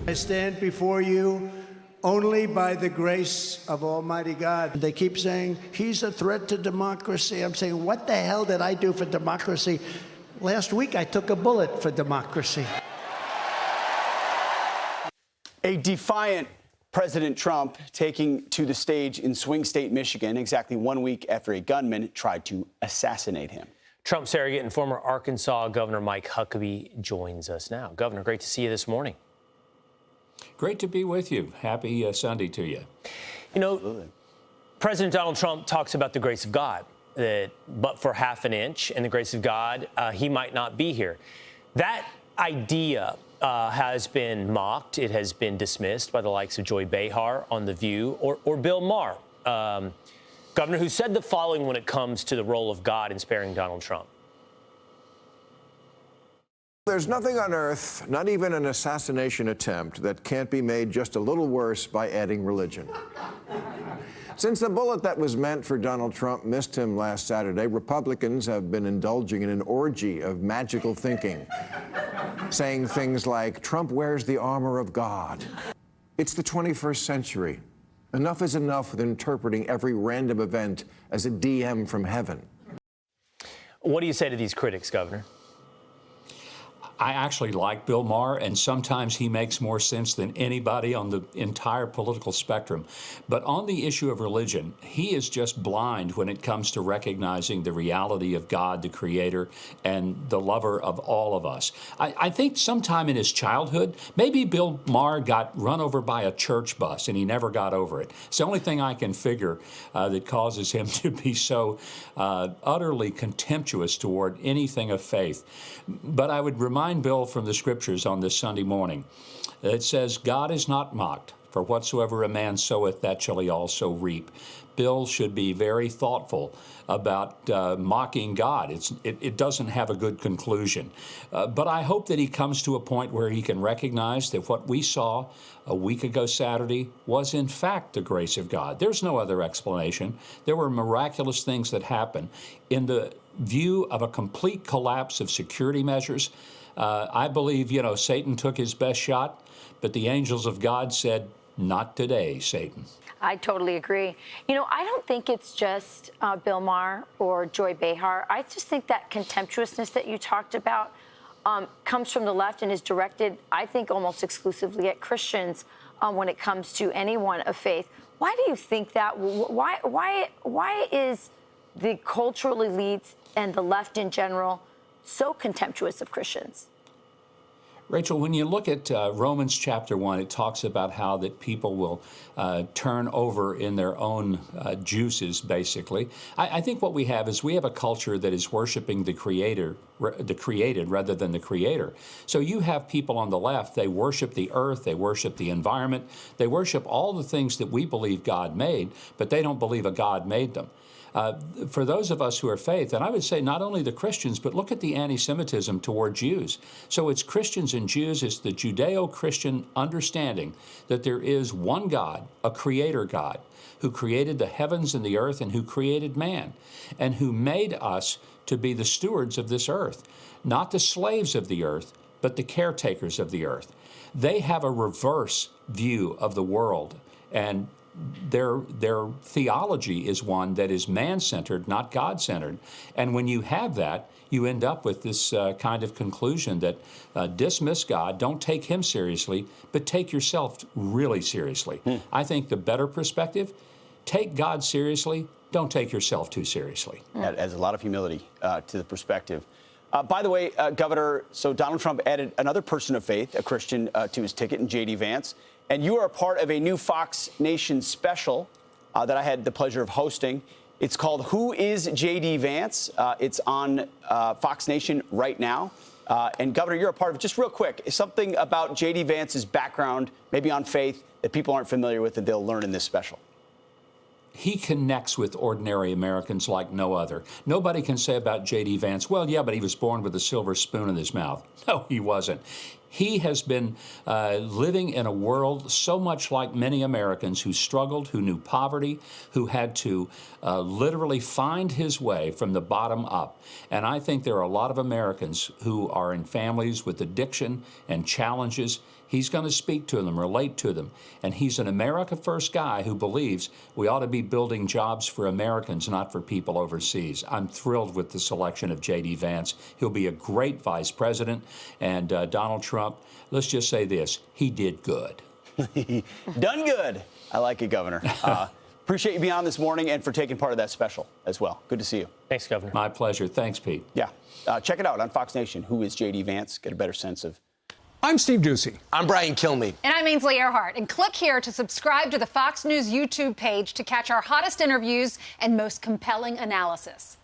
I stand before you only by the grace of Almighty God. They keep saying, he's a threat to democracy. I'm saying, what the hell did I do for democracy? Last week, I took a bullet for democracy. A defiant President Trump taking to the stage in swing state Michigan exactly 1 week after a gunman tried to assassinate him. Trump surrogate and former Arkansas Governor Mike Huckabee joins us now. Governor, great to see you this morning. Great to be with you. Happy Sunday to you. You know, absolutely. President Donald Trump talks about the grace of God, that but for half an inch and the grace of God, he might not be here. That idea has been mocked. It has been dismissed by the likes of Joy Behar on The View or Bill Maher, Governor, who said the following when it comes to the role of God in sparing Donald Trump. There's nothing on earth, not even an assassination attempt, that can't be made just a little worse by adding religion. Since the bullet that was meant for Donald Trump missed him last Saturday, Republicans have been indulging in an orgy of magical thinking, saying things like, Trump wears the armor of God. It's the 21st century. Enough is enough with interpreting every random event as a DM from heaven. What do you say to these critics, Governor? I actually like Bill Maher, and sometimes he makes more sense than anybody on the entire political spectrum. But on the issue of religion, he is just blind when it comes to recognizing the reality of God, the Creator, and the lover of all of us. I think sometime in his childhood, maybe Bill Maher got run over by a church bus and he never got over it. It's the only thing I can figure that causes him to be so utterly contemptuous toward anything of faith. But I would remind Bill from the scriptures on this Sunday morning. It says, God is not mocked, for whatsoever a man soweth, that shall he also reap. Bill should be very thoughtful about mocking God. It doesn't have a good conclusion. But I hope that he comes to a point where he can recognize that what we saw a week ago Saturday was in fact the grace of God. There's no other explanation. There were miraculous things that happened. In the view of a complete collapse of security measures, I believe, Satan took his best shot, but the angels of God said, not today, Satan. I totally agree. I don't think it's just Bill Maher or Joy Behar. I just think that contemptuousness that you talked about comes from the left and is directed, I think, almost exclusively at Christians when it comes to anyone of faith. Why do you think that? Why is the cultural elites and the left in general so contemptuous of Christians? Rachel, when you look at Romans chapter 1, it talks about how that people will turn over in their own juices, basically. I think what we have is we have a culture that is worshiping the created rather than the creator. So you have people on the left, they worship the earth, they worship the environment, they worship all the things that we believe God made, but they don't believe a God made them. For those of us who are faith, and I would say not only the Christians, but look at the anti-Semitism toward Jews. So it's Christians and Jews, it's the Judeo-Christian understanding that there is one God, a creator God, who created the heavens and the earth and who created man, and who made us to be the stewards of this earth, not the slaves of the earth, but the caretakers of the earth. They have a reverse view of the world, and their theology is one that is man-centered, not God-centered. And when you have that, you end up with this kind of conclusion that dismiss God, don't take him seriously, but take yourself really seriously. I think the better perspective, take God seriously, don't take yourself too seriously. That adds a lot of humility to the perspective. By the way, Governor, so Donald Trump added another person of faith, a Christian, to his ticket in JD Vance. And you are a part of a new Fox Nation special that I had the pleasure of hosting. It's called Who is JD Vance? It's on Fox Nation right now. And Governor, you're a part of it. Just real quick, something about JD Vance's background, maybe on faith, that people aren't familiar with and they'll learn in this special. He connects with ordinary Americans like no other. Nobody can say about JD Vance, well, yeah, but he was born with a silver spoon in his mouth. No, he wasn't. He has been living in a world so much like many Americans who struggled, who knew poverty, who had to literally find his way from the bottom up. And I think there are a lot of Americans who are in families with addiction and challenges. He's going to speak to them, relate to them. And he's an America First guy who believes we ought to be building jobs for Americans, not for people overseas. I'm thrilled with the selection of JD Vance. He'll be a great vice president. And Donald Trump, let's just say this, he did good. Done good. I like it, Governor. Appreciate you being on this morning and for taking part of that special as well. Good to see you. Thanks, Governor. My pleasure. Thanks, Pete. Yeah. Check it out on Fox Nation. Who is JD Vance? Get a better sense of. I'm Steve Ducey. I'm Brian Kilmeade. And I'm Ainsley Earhart. And click here to subscribe to the Fox News YouTube page to catch our hottest interviews and most compelling analysis.